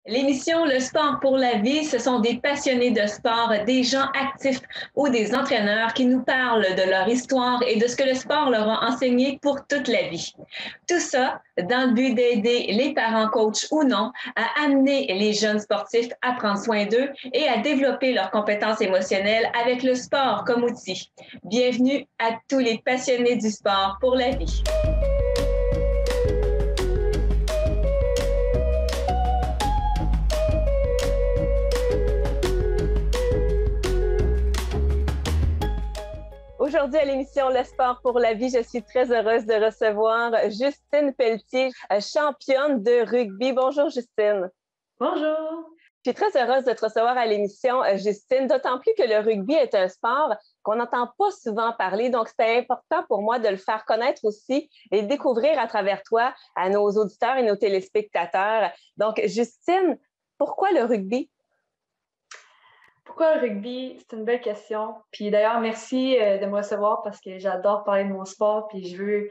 L'émission Le sport pour la vie, ce sont des passionnés de sport, des gens actifs ou des entraîneurs qui nous parlent de leur histoire et de ce que le sport leur a enseigné pour toute la vie. Tout ça dans le but d'aider les parents, coachs ou non, à amener les jeunes sportifs à prendre soin d'eux et à développer leurs compétences émotionnelles avec le sport comme outil. Bienvenue à tous les passionnés du sport pour la vie. Aujourd'hui, à l'émission Le sport pour la vie, je suis très heureuse de recevoir Justine Pelletier, championne de rugby. Bonjour, Justine. Bonjour. Je suis très heureuse de te recevoir à l'émission, Justine, d'autant plus que le rugby est un sport qu'on n'entend pas souvent parler. Donc, c'était important pour moi de le faire connaître aussi et découvrir à travers toi à nos auditeurs et nos téléspectateurs. Donc, Justine, pourquoi le rugby? Pourquoi le rugby? C'est une belle question. Puis d'ailleurs, merci de me recevoir parce que j'adore parler de mon sport puis je veux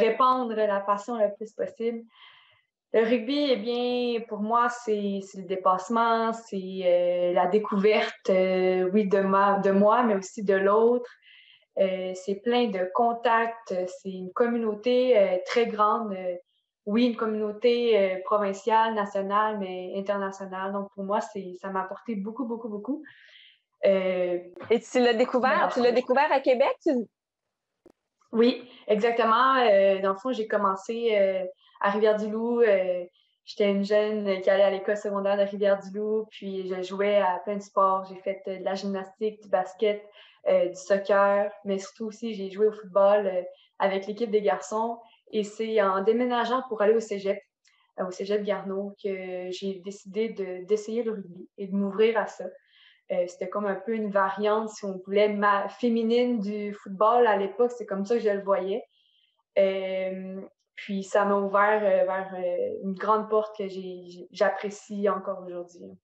répandre la passion le plus possible. Le rugby, eh bien, pour moi, c'est le dépassement, c'est la découverte, oui, de moi, mais aussi de l'autre. C'est plein de contacts, c'est une communauté très grande. Oui, une communauté provinciale, nationale, mais internationale. Donc, pour moi, ça m'a apporté beaucoup, beaucoup, beaucoup. Et tu l'as découvert à Québec? Oui, exactement. Dans le fond, j'ai commencé à Rivière-du-Loup. J'étais une jeune qui allait à l'école secondaire de Rivière-du-Loup, puis je jouais à plein de sports. J'ai fait de la gymnastique, du basket, du soccer, mais surtout aussi, j'ai joué au football avec l'équipe des garçons. Et c'est en déménageant pour aller au cégep Garneau, que j'ai décidé d'essayer le rugby et de m'ouvrir à ça. C'était comme un peu une variante, si on voulait, féminine du football à l'époque. C'est comme ça que je le voyais. Puis ça m'a ouvert vers une grande porte que j'apprécie encore aujourd'hui.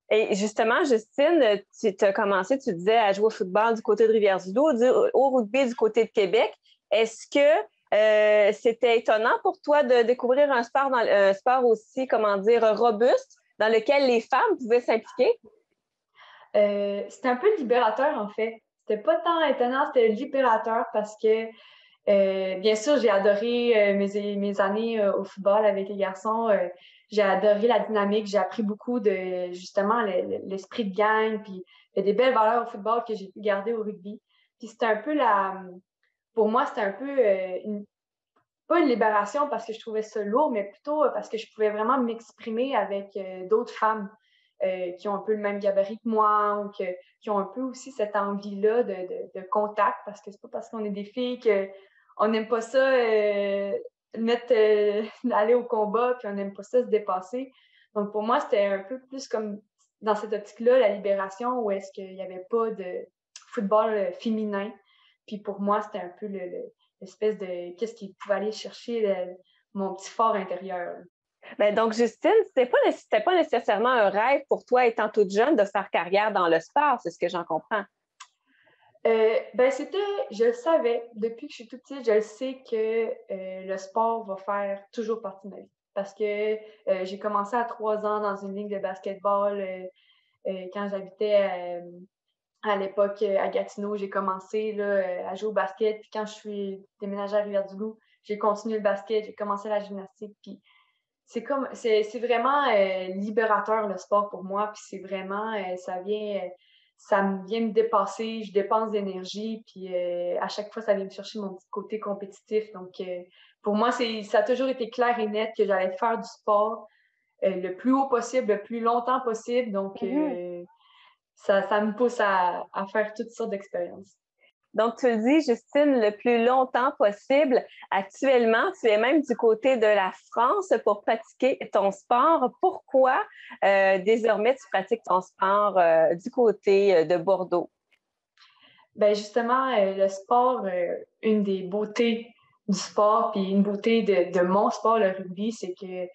Et justement, Justine, tu as commencé, tu disais, à jouer au football du côté de Rivière-du-Loup, au rugby du côté de Québec. Est-ce que c'était étonnant pour toi de découvrir un sport aussi, comment dire, robuste, dans lequel les femmes pouvaient s'impliquer? C'était un peu libérateur, en fait. C'était pas tant étonnant, c'était libérateur parce que, bien sûr, j'ai adoré mes années au football avec les garçons. J'ai adoré la dynamique. J'ai appris beaucoup de, justement, l'esprit de gang. Puis, il y a des belles valeurs au football que j'ai pu garder au rugby. Puis, c'était un peu pour moi, c'était un peu pas une libération parce que je trouvais ça lourd, mais plutôt parce que je pouvais vraiment m'exprimer avec d'autres femmes qui ont un peu le même gabarit que moi ou qui ont un peu aussi cette envie-là de contact, parce que c'est pas parce qu'on est des filles qu'on n'aime pas ça aller au combat, puis on n'aime pas ça se dépasser. Donc pour moi, c'était un peu plus comme dans cette optique-là, la libération, où est-ce qu'il n'y avait pas de football féminin. Puis pour moi, c'était un peu l'espèce de qu'est-ce qui pouvait aller chercher mon petit fort intérieur. Ben donc, Justine, c'était pas nécessairement un rêve pour toi, étant toute jeune, de faire carrière dans le sport, c'est ce que j'en comprends. Je le savais, depuis que je suis toute petite, je le sais que le sport va faire toujours partie de ma vie. Parce que j'ai commencé à 3 ans dans une ligue de basketball quand j'habitais à l'époque à Gatineau. J'ai commencé là, à jouer au basket. Puis quand je suis déménagée à Rivière-du-Loup, j'ai continué le basket, j'ai commencé la gymnastique. Puis c'est vraiment libérateur le sport pour moi. Puis c'est vraiment, ça me vient me dépasser. Je dépense d'énergie. Puis à chaque fois, ça vient me chercher mon petit côté compétitif. Donc pour moi, ça a toujours été clair et net que j'allais faire du sport le plus haut possible, le plus longtemps possible. Donc ça me pousse à faire toutes sortes d'expériences. Donc, tu le dis, Justine, le plus longtemps possible. Actuellement, tu es même du côté de la France pour pratiquer ton sport. Pourquoi désormais tu pratiques ton sport du côté de Bordeaux? Ben justement, le sport, une des beautés du sport, puis une beauté de mon sport, le rugby, c'est que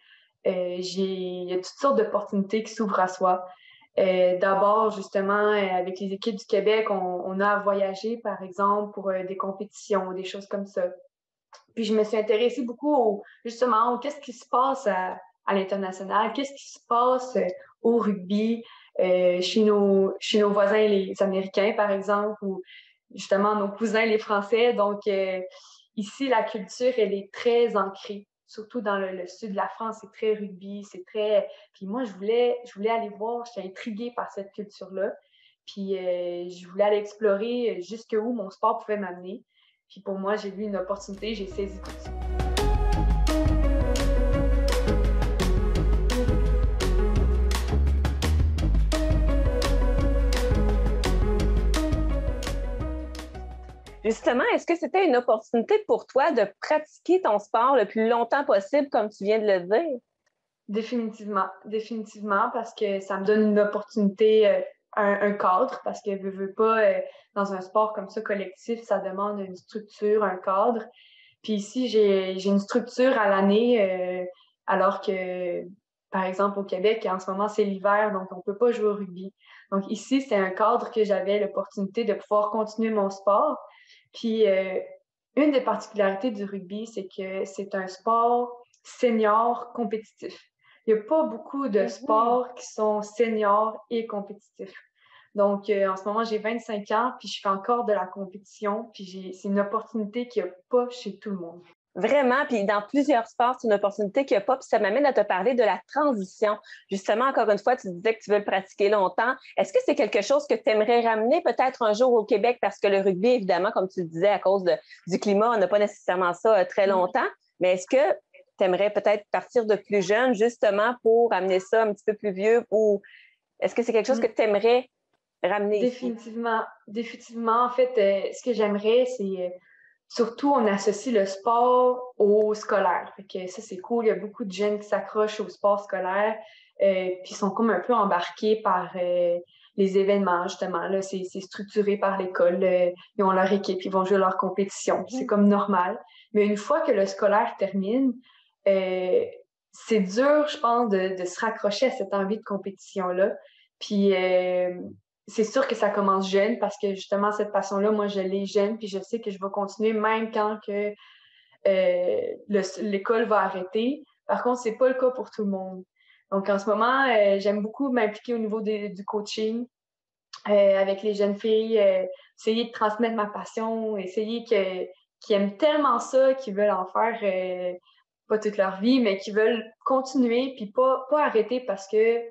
il y a toutes sortes d'opportunités qui s'ouvrent à soi. D'abord, justement, avec les équipes du Québec, on a à voyager, par exemple, pour des compétitions, des choses comme ça. Puis je me suis intéressée beaucoup justement, qu'est-ce qui se passe à l'international? Qu'est-ce qui se passe au rugby chez nos voisins les Américains, par exemple, ou justement nos cousins les Français? Donc, ici, la culture, elle est très ancrée. Surtout dans le sud de la France, c'est très rugby, c'est très... Puis moi, je voulais aller voir, j'étais intriguée par cette culture-là. Puis je voulais aller explorer jusqu'où mon sport pouvait m'amener. Puis pour moi, j'ai vu une opportunité, j'ai saisi tout de suite. Justement, est-ce que c'était une opportunité pour toi de pratiquer ton sport le plus longtemps possible, comme tu viens de le dire? Définitivement, parce que ça me donne une opportunité, un cadre, parce que veux pas, dans un sport comme ça collectif, ça demande une structure, un cadre. Puis ici, j'ai une structure à l'année, alors que, par exemple, au Québec, en ce moment, c'est l'hiver, donc on peut pas jouer au rugby. Donc ici, c'est un cadre que j'avais l'opportunité de pouvoir continuer mon sport. Puis une des particularités du rugby, c'est que c'est un sport senior compétitif. Il n'y a pas beaucoup de sports qui sont seniors et compétitifs. Donc, en ce moment, j'ai 25 ans, puis je fais encore de la compétition, puis c'est une opportunité qu'il n'y a pas chez tout le monde. Vraiment, puis dans plusieurs sports, c'est une opportunité qu'il n'y a pas, puis ça m'amène à te parler de la transition. Justement, encore une fois, tu disais que tu veux le pratiquer longtemps. Est-ce que c'est quelque chose que tu aimerais ramener peut-être un jour au Québec? Parce que le rugby, évidemment, comme tu le disais, à cause du climat, on n'a pas nécessairement ça très longtemps. Mais est-ce que tu aimerais peut-être partir de plus jeune, justement, pour amener ça un petit peu plus vieux? Ou est-ce que c'est quelque chose que tu aimerais ramener ici? Définitivement. En fait, ce que j'aimerais, c'est surtout, on associe le sport au scolaire. Fait que ça, c'est cool. Il y a beaucoup de jeunes qui s'accrochent au sport scolaire, puis sont comme un peu embarqués par les événements, justement. Là, c'est structuré par l'école. Ils ont leur équipe, ils vont jouer leur compétition. C'est comme normal. Mais une fois que le scolaire termine, euh, c'est dur, je pense, de se raccrocher à cette envie de compétition-là. Puis c'est sûr que ça commence jeune parce que justement, cette passion-là, moi, je l'ai jeune, puis je sais que je vais continuer même quand que l'école va arrêter. Par contre, c'est pas le cas pour tout le monde. Donc, en ce moment, j'aime beaucoup m'impliquer au niveau du coaching avec les jeunes filles, essayer de transmettre ma passion, essayer qu'ils aiment tellement ça, qu'ils veulent en faire pas toute leur vie, mais qu'ils veulent continuer, puis pas arrêter parce que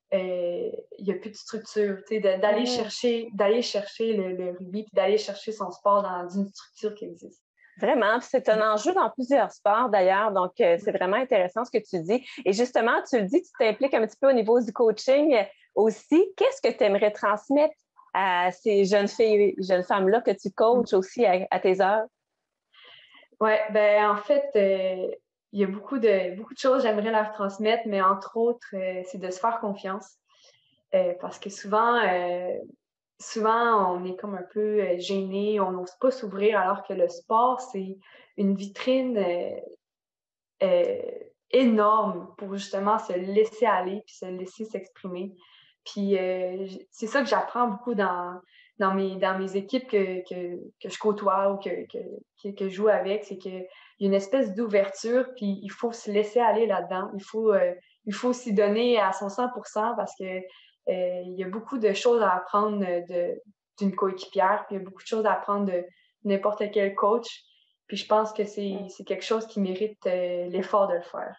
il n'y a plus de structure, tu sais, d'aller chercher le rugby, puis d'aller chercher son sport dans une structure qui existe. Vraiment, c'est un enjeu dans plusieurs sports d'ailleurs, donc c'est vraiment intéressant ce que tu dis. Et justement, tu le dis, tu t'impliques un petit peu au niveau du coaching aussi. Qu'est-ce que tu aimerais transmettre à ces jeunes filles, jeunes femmes-là que tu coaches aussi à tes heures? Oui, ben en fait, il y a beaucoup de choses que j'aimerais leur transmettre, mais entre autres, c'est de se faire confiance. Parce que souvent, on est comme un peu gêné, on n'ose pas s'ouvrir, alors que le sport, c'est une vitrine énorme pour justement se laisser aller puis se laisser s'exprimer. Puis c'est ça que j'apprends beaucoup dans mes équipes que je côtoie ou que je joue avec, c'est qu'il y a une espèce d'ouverture, puis il faut se laisser aller là-dedans. Il faut s'y donner à son 100% parce que il y a beaucoup de choses à apprendre d'une coéquipière, puis il y a beaucoup de choses à apprendre de n'importe quel coach. Puis je pense que c'est quelque chose qui mérite l'effort de le faire.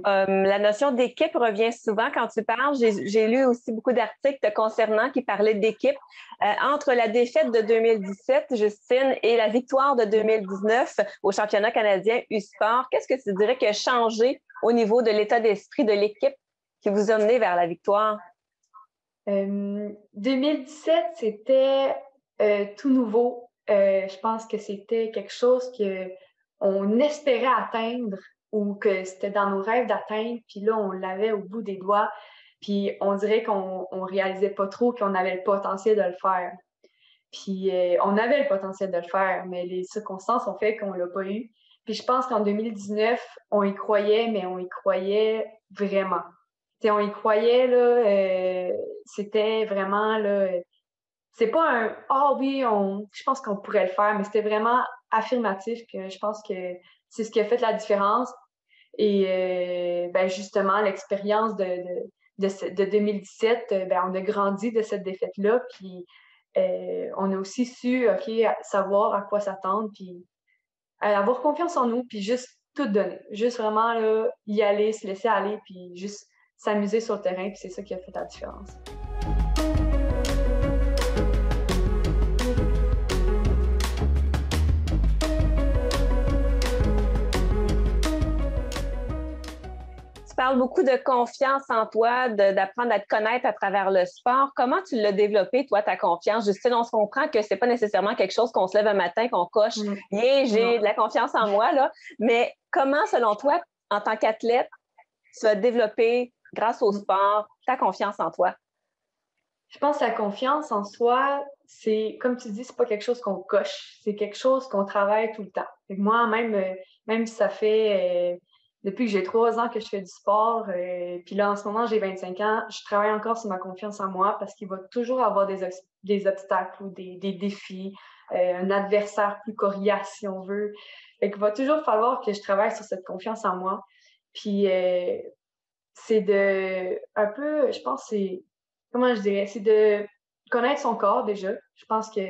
La notion d'équipe revient souvent quand tu parles. J'ai lu aussi beaucoup d'articles te concernant qui parlaient d'équipe. Entre la défaite de 2017, Justine, et la victoire de 2019 au championnat canadien U-Sport, qu'est-ce que tu dirais qui a changé au niveau de l'état d'esprit de l'équipe qui vous a mené vers la victoire? 2017, c'était tout nouveau. Je pense que c'était quelque chose qu'on espérait atteindre ou que c'était dans nos rêves d'atteindre, puis là, on l'avait au bout des doigts, puis on dirait qu'on réalisait pas trop qu'on avait le potentiel de le faire. Puis on avait le potentiel de le faire, mais les circonstances ont fait qu'on l'a pas eu. Puis je pense qu'en 2019, on y croyait, mais on y croyait vraiment. T'sais, on y croyait, là, c'était vraiment, là, c'est pas un « Ah oui, je pense qu'on pourrait le faire », mais c'était vraiment affirmatif, que je pense que c'est ce qui a fait la différence. Et justement, l'expérience de 2017, on a grandi de cette défaite-là. Puis on a aussi su, OK, savoir à quoi s'attendre, puis avoir confiance en nous, puis juste tout donner. Juste vraiment là, y aller, se laisser aller, puis juste s'amuser sur le terrain, puis c'est ça qui a fait la différence. Tu parles beaucoup de confiance en toi, d'apprendre à te connaître à travers le sport. Comment tu l'as développé, toi, ta confiance? Justine, on se comprend que c'est pas nécessairement quelque chose qu'on se lève un matin, qu'on coche. Yeah, j'ai de la confiance en moi, là. Mais comment, selon toi, en tant qu'athlète, tu as développé, grâce au sport, ta confiance en toi? Je pense que la confiance en soi, c'est, comme tu dis, c'est pas quelque chose qu'on coche. C'est quelque chose qu'on travaille tout le temps. Fait que moi, même si ça fait depuis que j'ai 3 ans que je fais du sport, puis là, en ce moment, j'ai 25 ans, je travaille encore sur ma confiance en moi parce qu'il va toujours avoir des obstacles ou des défis, un adversaire plus coriace, si on veut. Fait qu'il va toujours falloir que je travaille sur cette confiance en moi. Puis, c'est un peu, je pense, comment je dirais, c'est de connaître son corps déjà. Je pense que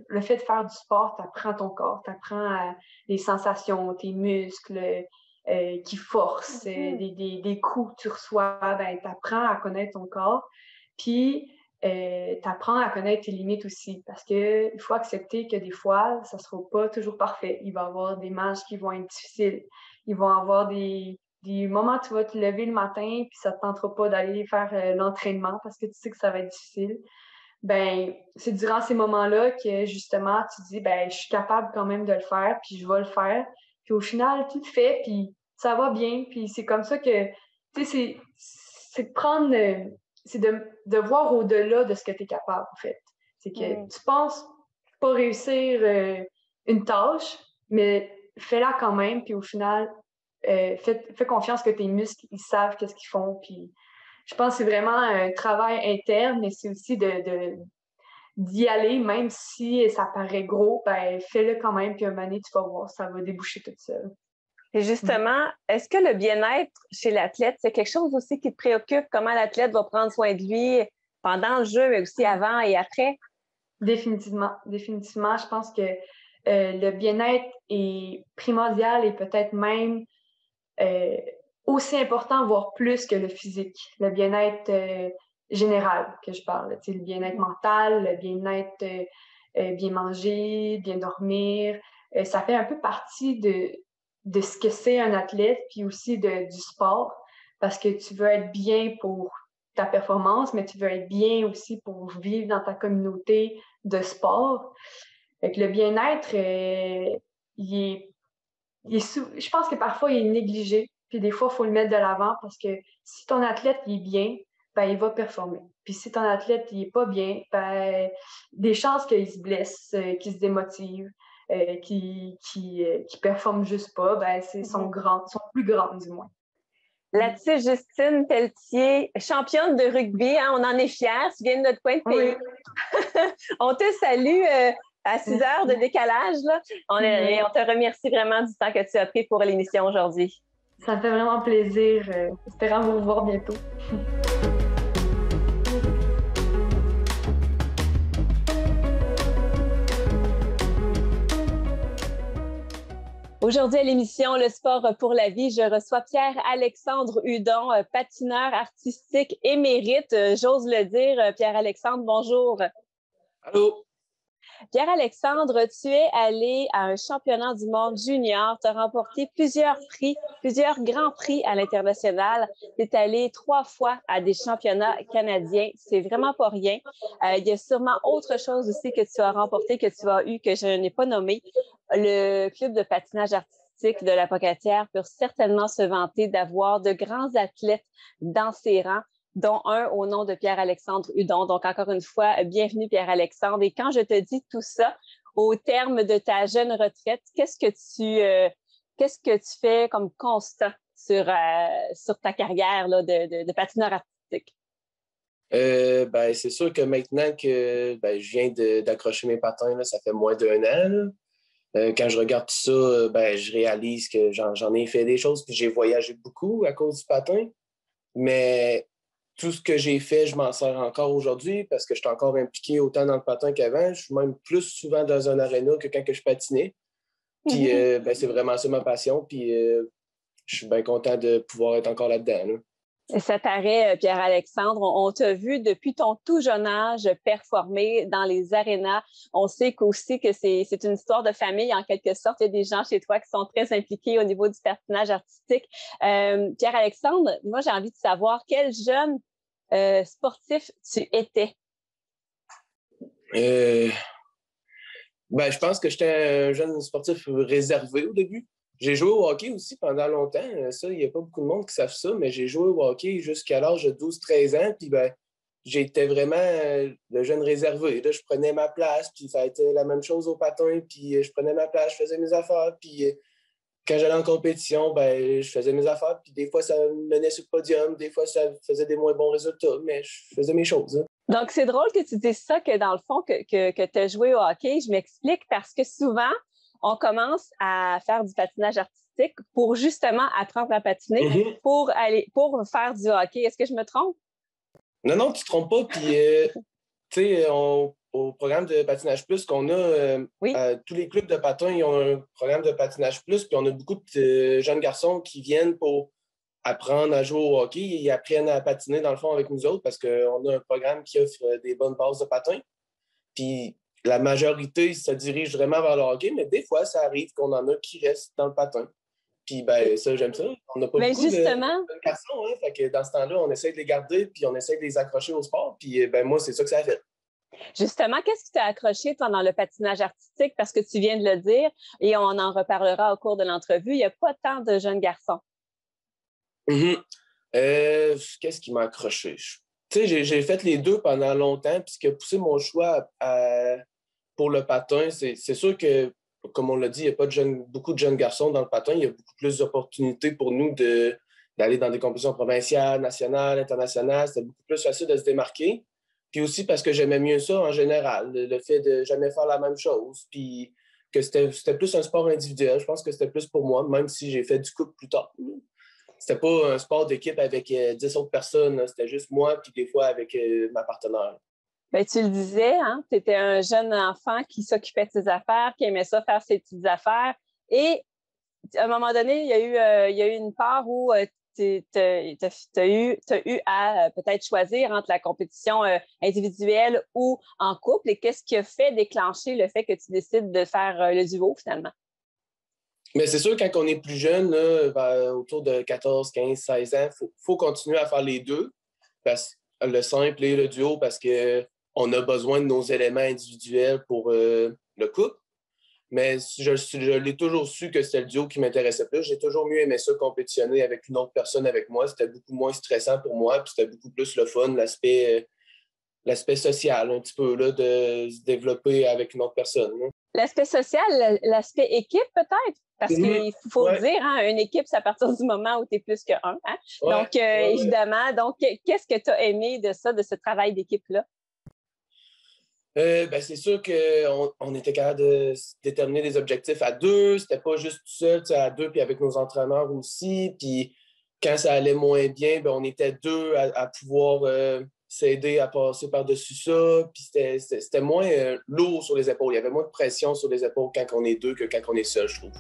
le fait de faire du sport, t'apprends ton corps, t'apprends les sensations, tes muscles qui forcent, des coups que tu reçois, t'apprends à connaître ton corps. Puis, t'apprends à connaître tes limites aussi, parce que il faut accepter que des fois, ça sera pas toujours parfait. Il va y avoir des matchs qui vont être difficiles. Il va y avoir des moments où tu vas te lever le matin puis ça te tentera pas d'aller faire l'entraînement parce que tu sais que ça va être difficile. C'est durant ces moments-là que justement tu te dis je suis capable quand même de le faire puis je vais le faire. Puis au final, tu le fais puis ça va bien puis c'est comme ça que tu sais c'est de prendre c'est de voir au-delà de ce que tu es capable en fait. C'est que tu penses pas réussir une tâche mais fais-la quand même puis au final fais confiance que tes muscles, ils savent qu'est-ce qu'ils font. Puis je pense que c'est vraiment un travail interne, mais c'est aussi d'y aller, même si ça paraît gros, fais-le quand même, puis un moment donné, tu vas voir, ça va déboucher tout seul. Et justement, est-ce que le bien-être chez l'athlète, c'est quelque chose aussi qui te préoccupe? Comment l'athlète va prendre soin de lui pendant le jeu, mais aussi avant et après? Définitivement. Définitivement. Je pense que le bien-être est primordial et peut-être même aussi important, voire plus que le physique. Le bien-être général que je parle. Le bien-être mental, le bien-être bien manger, bien dormir. Ça fait un peu partie de ce que c'est un athlète, puis aussi du sport, parce que tu veux être bien pour ta performance, mais tu veux être bien aussi pour vivre dans ta communauté de sport. Fait que le bien-être, je pense que parfois, il est négligé. Puis des fois, il faut le mettre de l'avant parce que si ton athlète il est bien, il va performer. Puis si ton athlète il est pas bien, des chances qu'il se blesse, qu'il se démotive, qu'il performe juste pas, sont plus grandes du moins. Là-dessus, Justine Pelletier, championne de rugby, hein, on en est fiers, tu viens de notre coin de pays. Oui. On te salue à 6 heures de décalage. Là. On te remercie vraiment du temps que tu as pris pour l'émission aujourd'hui. Ça me fait vraiment plaisir. Espérons vous revoir bientôt. Aujourd'hui à l'émission Le sport pour la vie, je reçois Pierre-Alexandre Hudon, patineur artistique émérite. J'ose le dire. Pierre-Alexandre, bonjour. Allô. Pierre-Alexandre, tu es allé à un championnat du monde junior, tu as remporté plusieurs prix, plusieurs grands prix à l'international. Tu es allé 3 fois à des championnats canadiens. C'est vraiment pas rien. Il y a sûrement autre chose aussi que tu as remporté, que tu as eu, que je n'ai pas nommé. Le club de patinage artistique de la Pocatière peut certainement se vanter d'avoir de grands athlètes dans ses rangs, dont un au nom de Pierre-Alexandre Hudon. Donc, encore une fois, bienvenue Pierre-Alexandre. Et quand je te dis tout ça, au terme de ta jeune retraite, qu'est-ce que tu fais comme constat sur ta carrière là, de patineur artistique? C'est sûr que maintenant que je viens d'accrocher mes patins, là, ça fait moins d'1 an. Quand je regarde tout ça, je réalise que j'en ai fait des choses, puis j'ai voyagé beaucoup à cause du patin. Mais tout ce que j'ai fait, je m'en sers encore aujourd'hui parce que je suis encore impliqué autant dans le patin qu'avant. Je suis même plus souvent dans un aréna que quand que je patinais. Puis c'est vraiment ça ma passion. Puis je suis bien content de pouvoir être encore là-dedans. Là. Et ça paraît, Pierre-Alexandre, on t'a vu depuis ton tout jeune âge performer dans les arénas. On sait qu'aussi que c'est une histoire de famille, en quelque sorte. Il y a des gens chez toi qui sont très impliqués au niveau du patinage artistique. Pierre-Alexandre, moi, j'ai envie de savoir quel jeune sportif tu étais. Je pense que j'étais un jeune sportif réservé au début. J'ai joué au hockey aussi pendant longtemps. Ça, il n'y a pas beaucoup de monde qui savent ça, mais j'ai joué au hockey jusqu'à l'âge de 12-13 ans. Puis j'étais vraiment le jeune réservé. Là, je prenais ma place, puis ça a été la même chose au patin. Puis je prenais ma place, je faisais mes affaires. Puis quand j'allais en compétition, je faisais mes affaires. Puis des fois, ça me menait sur le podium. Des fois, ça faisait des moins bons résultats, mais je faisais mes choses. Hein. Donc, c'est drôle que tu dises ça, que dans le fond, que tu as joué au hockey. Je m'explique parce que souvent, on commence à faire du patinage artistique pour justement apprendre à patiner, pour faire du hockey. Est-ce que je me trompe? Non, tu ne te trompes pas. Puis, tu sais, au programme de Patinage Plus qu'on a, tous les clubs de patin, ils ont un programme de Patinage Plus, puis on a beaucoup de jeunes garçons qui viennent pour apprendre à jouer au hockey. Ils apprennent à patiner, dans le fond, avec nous autres parce qu'on a un programme qui offre des bonnes bases de patin. Puis, la majorité se dirige vraiment vers le hockey, mais des fois, ça arrive qu'on en a qui restent dans le patin. Puis, ça, j'aime ça. On n'a pas beaucoup de garçons, hein? Fait que dans ce temps-là, on essaie de les garder, puis on essaie de les accrocher au sport. Puis, moi, c'est ça que ça a fait. Justement, qu'est-ce qui t'a accroché, toi, dans le patinage artistique? Parce que tu viens de le dire, et on en reparlera au cours de l'entrevue, il n'y a pas tant de jeunes garçons. Qu'est-ce qui m'a accroché? Tu sais, j'ai fait les deux pendant longtemps, puis ce qui a poussé mon choix pour le patin, c'est sûr que, comme on l'a dit, il n'y a pas beaucoup de jeunes garçons dans le patin. Il y a beaucoup plus d'opportunités pour nous d'aller dans des compétitions provinciales, nationales, internationales. C'était beaucoup plus facile de se démarquer. Puis aussi parce que j'aimais mieux ça en général, le fait de jamais faire la même chose. Puis que c'était plus un sport individuel. Je pense que c'était plus pour moi, même si j'ai fait du couple plus tard. C'était pas un sport d'équipe avec 10 autres personnes. Là. C'était juste moi, puis des fois avec ma partenaire. Bien, tu le disais, hein? Tu étais un jeune enfant qui s'occupait de ses affaires, qui aimait ça faire ses petites affaires. Et à un moment donné, il y a eu une part où tu as eu à peut-être choisir entre la compétition individuelle ou en couple. Et qu'est-ce qui a fait déclencher le fait que tu décides de faire le duo, finalement? Mais c'est sûr, quand on est plus jeune, là, autour de 14, 15, 16 ans, il faut continuer à faire les deux, le simple et le duo, parce qu'on a besoin de nos éléments individuels pour le couple. Mais je l'ai toujours su que c'était le duo qui m'intéressait plus. J'ai toujours mieux aimé ça, compétitionner avec une autre personne avec moi. C'était beaucoup moins stressant pour moi, puis c'était beaucoup plus le fun, l'aspect social, un petit peu, là, de se développer avec une autre personne. Là. L'aspect social, l'aspect équipe, peut-être? Parce qu'il faut le dire, hein, une équipe, c'est à partir du moment où tu es plus qu'un. Hein? Donc, évidemment, donc, qu'est-ce que tu as aimé de ça, de ce travail d'équipe-là? C'est sûr qu'on était capable de déterminer des objectifs à deux. C'était pas juste tout seul, à deux, puis avec nos entraîneurs aussi. Puis quand ça allait moins bien, on était deux à pouvoir s'aider à passer par-dessus ça. Puis c'était moins lourd sur les épaules. Il y avait moins de pression sur les épaules quand on est deux que quand on est seul, je trouve.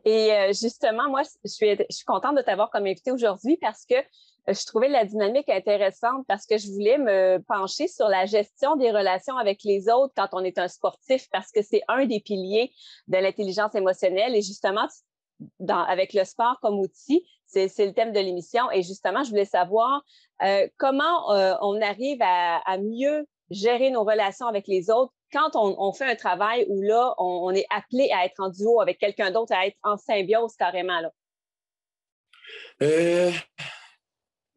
Et justement, moi, je suis contente de t'avoir comme invitée aujourd'hui parce que je trouvais la dynamique intéressante parce que je voulais me pencher sur la gestion des relations avec les autres quand on est un sportif parce que c'est un des piliers de l'intelligence émotionnelle et justement, avec le sport comme outil, c'est le thème de l'émission et justement, je voulais savoir comment on arrive à mieux gérer nos relations avec les autres quand on fait un travail où là, on est appelé à être en duo avec quelqu'un d'autre, à être en symbiose carrément, là?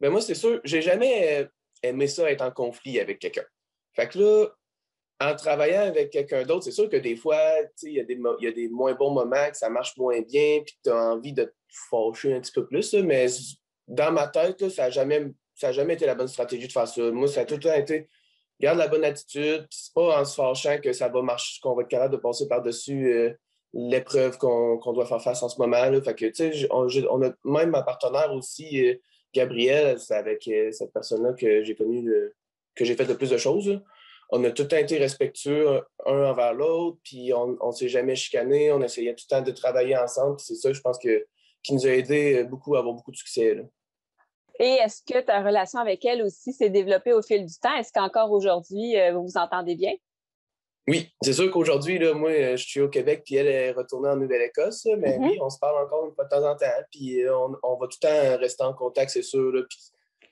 Moi, c'est sûr, j'ai jamais aimé ça être en conflit avec quelqu'un. Fait que là, en travaillant avec quelqu'un d'autre, c'est sûr que des fois, il y a des moins bons moments, que ça marche moins bien, puis que tu as envie de fâché un petit peu plus, là, mais dans ma tête, là, ça n'a jamais été la bonne stratégie de faire ça. Moi, ça a tout le temps été, garde la bonne attitude, puis c'est pas en se fâchant que ça va marcher, qu'on va être capable de passer par-dessus l'épreuve qu'on doit faire face en ce moment. Là. Fait que, tu sais, on a même ma partenaire aussi, Gabrielle, c'est avec cette personne-là que j'ai connue, que j'ai fait le plus de choses. Là. On a tout le temps été respectueux un envers l'autre, puis on ne s'est jamais chicané, on essayait tout le temps de travailler ensemble, puis c'est ça, je pense, qui nous a aidé beaucoup à avoir beaucoup de succès. Là. Et est-ce que ta relation avec elle aussi s'est développée au fil du temps? Est-ce qu'encore aujourd'hui, vous vous entendez bien? Oui, c'est sûr qu'aujourd'hui, là, moi, je suis au Québec, puis elle est retournée en Nouvelle-Écosse, mais oui, on se parle encore une fois de temps en temps, puis on va tout le temps rester en contact, c'est sûr. Là. Puis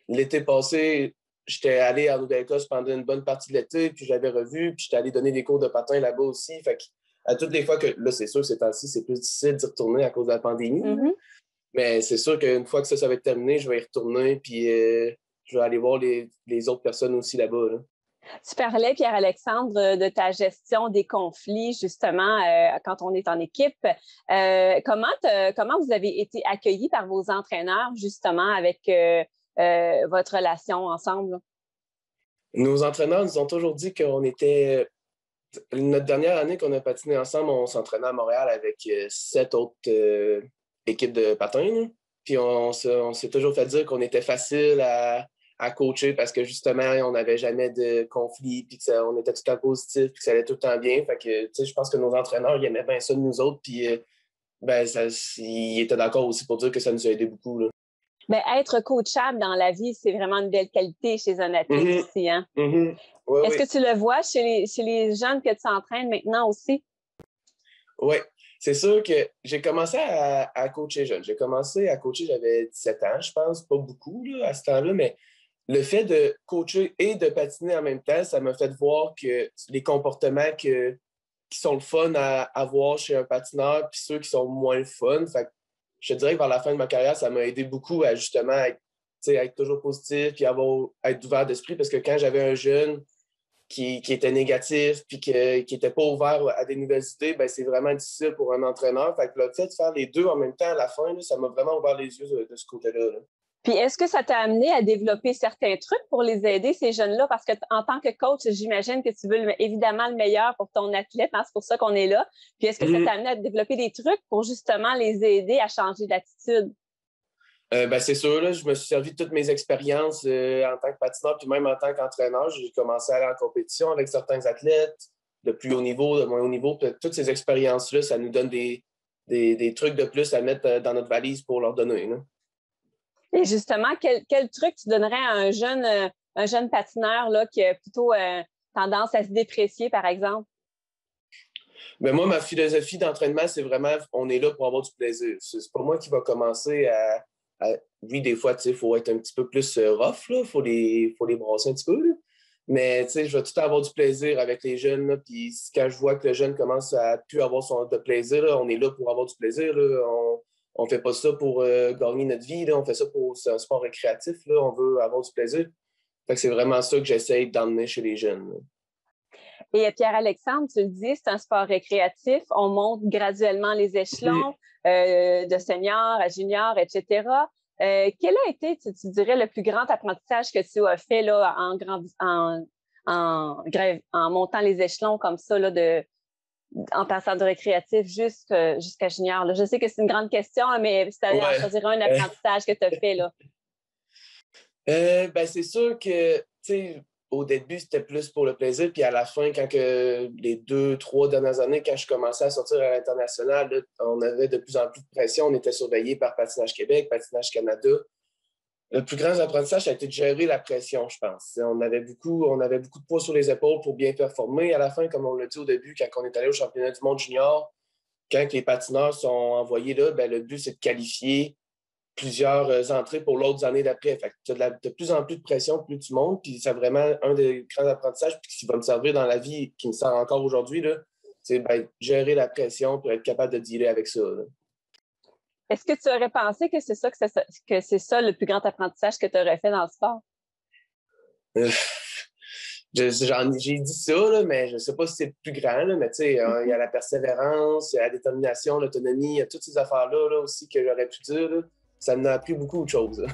l'été passé, j'étais allé en Nouvelle-Écosse pendant une bonne partie de l'été, puis je l'avais revu, puis j'étais allé donner des cours de patin là-bas aussi. Fait à toutes les fois que, là, c'est sûr que ces temps-ci, c'est plus difficile d'y retourner à cause de la pandémie, mais c'est sûr qu'une fois que ça va être terminé, je vais y retourner, puis je vais aller voir les autres personnes aussi là-bas. Là. Tu parlais, Pierre-Alexandre, de ta gestion des conflits, justement, quand on est en équipe. Comment vous avez été accueillis par vos entraîneurs, justement, avec votre relation ensemble? Nos entraîneurs nous ont toujours dit qu'on était... Notre dernière année qu'on a patiné ensemble, on s'entraînait à Montréal avec 7 autres équipes de patins. Là. Puis on s'est toujours fait dire qu'on était facile à coacher parce que justement, on n'avait jamais de conflit, puis on était tout le temps positif, puis que ça allait tout le temps bien. Fait que, tu sais, je pense que nos entraîneurs, ils aimaient bien ça de nous autres, puis ils étaient d'accord aussi pour dire que ça nous a aidé beaucoup. Là. Bien, être coachable dans la vie, c'est vraiment une belle qualité chez un athlète aussi. Hein? Ouais, Est-ce que tu le vois chez les jeunes que tu entraînes maintenant aussi? Oui, c'est sûr que j'ai commencé à coacher jeune. J'ai commencé à coacher, j'avais 17 ans, je pense, pas beaucoup là, à ce temps-là, mais le fait de coacher et de patiner en même temps, ça m'a fait voir que les comportements qui sont le fun à avoir chez un patineur, puis ceux qui sont moins le fun. Fait que je te dirais que vers la fin de ma carrière, ça m'a aidé beaucoup à justement être toujours positif, puis être ouvert d'esprit, parce que quand j'avais un jeune qui était négatif, puis qui n'était pas ouvert à des nouvelles idées, ben c'est vraiment difficile pour un entraîneur. Fait que le fait de faire les deux en même temps à la fin, là, ça m'a vraiment ouvert les yeux de ce côté-là. Là. Puis est-ce que ça t'a amené à développer certains trucs pour les aider, ces jeunes-là? Parce que en tant que coach, j'imagine que tu veux évidemment le meilleur pour ton athlète, hein? C'est pour ça qu'on est là. Puis est-ce que ça t'a amené à développer des trucs pour justement les aider à changer d'attitude? Ben c'est sûr, là, je me suis servi de toutes mes expériences en tant que patineur, puis même en tant qu'entraîneur. J'ai commencé à aller en compétition avec certains athlètes de plus haut niveau, de moins haut niveau. Puis toutes ces expériences-là, ça nous donne des trucs de plus à mettre dans notre valise pour leur donner. Là. Et justement, quel truc tu donnerais à un jeune patineur là, qui a plutôt tendance à se déprécier, par exemple? Ben moi, ma philosophie d'entraînement, c'est vraiment, on est là pour avoir du plaisir. C'est pas moi qui va commencer à oui, des fois, il faut être un petit peu plus rough, il faut les brasser un petit peu. Là. Mais je vais tout le temps avoir du plaisir avec les jeunes. Là, puis quand je vois que le jeune commence à plus avoir de plaisir, là, on est là pour avoir du plaisir. Là. On ne fait pas ça pour gagner notre vie. Là. On fait ça c'est un sport récréatif. Là. On veut avoir du plaisir. Fait que c'est vraiment ça que j'essaye d'emmener chez les jeunes. Là. Et Pierre-Alexandre, tu le dis, c'est un sport récréatif. On monte graduellement les échelons de senior à junior, etc. Quel a été, tu dirais, le plus grand apprentissage que tu as fait là, en montant les échelons comme ça, là, en passant de récréatif jusqu'à junior? Là? Je sais que c'est une grande question, mais si tu avais à choisir un apprentissage que tu as fait, là. Ben, c'est sûr que, tu sais, au début, c'était plus pour le plaisir. Puis à la fin, les 2-3 dernières années, quand je commençais à sortir à l'international, là, on avait de plus en plus de pression. On était surveillé par Patinage Québec, Patinage Canada. Le plus grand apprentissage, ça a été de gérer la pression, je pense. On avait beaucoup de poids sur les épaules pour bien performer. À la fin, comme on l'a dit au début, quand on est allé au championnat du monde junior, quand les patineurs sont envoyés là, ben, le but, c'est de qualifier plusieurs entrées pour l'autre année d'après. Fait que tu as de plus en plus de pression, plus tu montes, puis c'est vraiment un des grands apprentissages qui va me servir dans la vie, qui me sert encore aujourd'hui, là, c'est gérer la pression pour être capable de dealer avec ça. Là. Est-ce que tu aurais pensé que c'est ça le plus grand apprentissage que tu aurais fait dans le sport? J'ai dit ça, là, mais je ne sais pas si c'est plus grand, là, mais tu sais, il y a la persévérance, il y a la détermination, l'autonomie, il y a toutes ces affaires-là là, aussi que j'aurais pu dire. Là. Ça m'a appris beaucoup de choses. Là.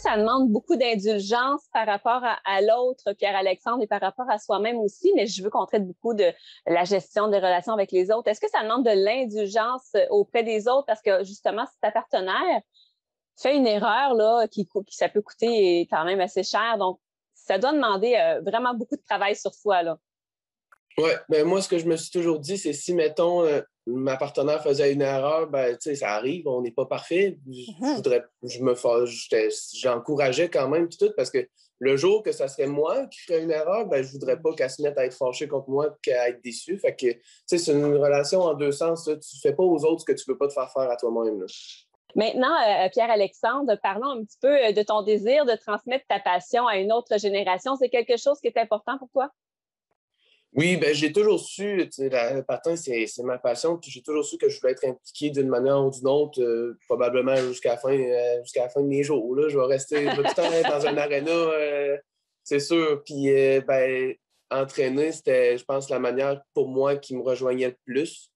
Ça demande beaucoup d'indulgence par rapport à l'autre, Pierre-Alexandre, et par rapport à soi-même aussi, mais je veux qu'on traite beaucoup de la gestion des relations avec les autres. Est-ce que ça demande de l'indulgence auprès des autres? Parce que justement, si ta partenaire fait une erreur là, ça peut coûter quand même assez cher, donc ça doit demander vraiment beaucoup de travail sur soi, là. Oui, ben moi, ce que je me suis toujours dit, c'est si, mettons, ma partenaire faisait une erreur, ben, tu sais, ça arrive, on n'est pas parfait. J'encourageais quand même, puis tout, parce que le jour que ça serait moi qui ferais une erreur, ben, je voudrais pas qu'elle se mette à être fâchée contre moi et qu'à être déçue. Fait que, tu sais, c'est une relation en deux sens, là. Tu fais pas aux autres ce que tu veux pas te faire faire à toi-même, là. Maintenant, Pierre-Alexandre, parlons un petit peu de ton désir de transmettre ta passion à une autre génération. C'est quelque chose qui est important pour toi? Oui, ben j'ai toujours su, le patin, c'est ma passion, puis j'ai toujours su que je voulais être impliqué d'une manière ou d'une autre, probablement jusqu'à la fin de mes jours. Là. Je vais tout le temps être dans un aréna, c'est sûr. Puis, ben, entraîner, c'était, je pense, la manière pour moi qui me rejoignait le plus.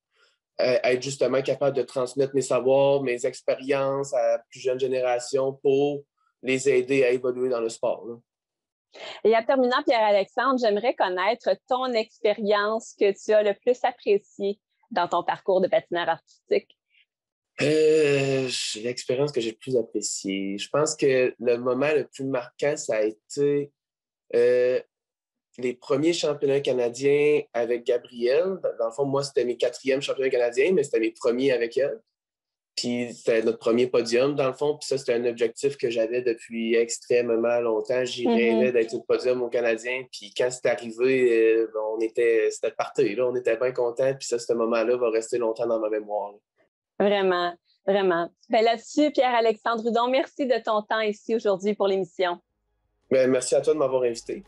Être justement capable de transmettre mes savoirs, mes expériences à la plus jeune génération pour les aider à évoluer dans le sport. Là. Et en terminant, Pierre-Alexandre, j'aimerais connaître ton expérience que tu as le plus appréciée dans ton parcours de patineur artistique. L'expérience que j'ai le plus appréciée. Je pense que le moment le plus marquant, ça a été les premiers championnats canadiens avec Gabrielle. Dans le fond, moi, c'était mes 4e championnats canadiens, mais c'était mes premiers avec elle. Puis c'était notre premier podium, dans le fond. Puis ça, c'était un objectif que j'avais depuis extrêmement longtemps. J'y rêvais d'être au podium au Canadien. Puis quand c'est arrivé, c'était parti. Là. On était bien contents. Puis ça, ce moment-là va rester longtemps dans ma mémoire. Là. Vraiment, vraiment. Ben là-dessus, Pierre-Alexandre Hudon, merci de ton temps ici aujourd'hui pour l'émission. Ben, merci à toi de m'avoir invité.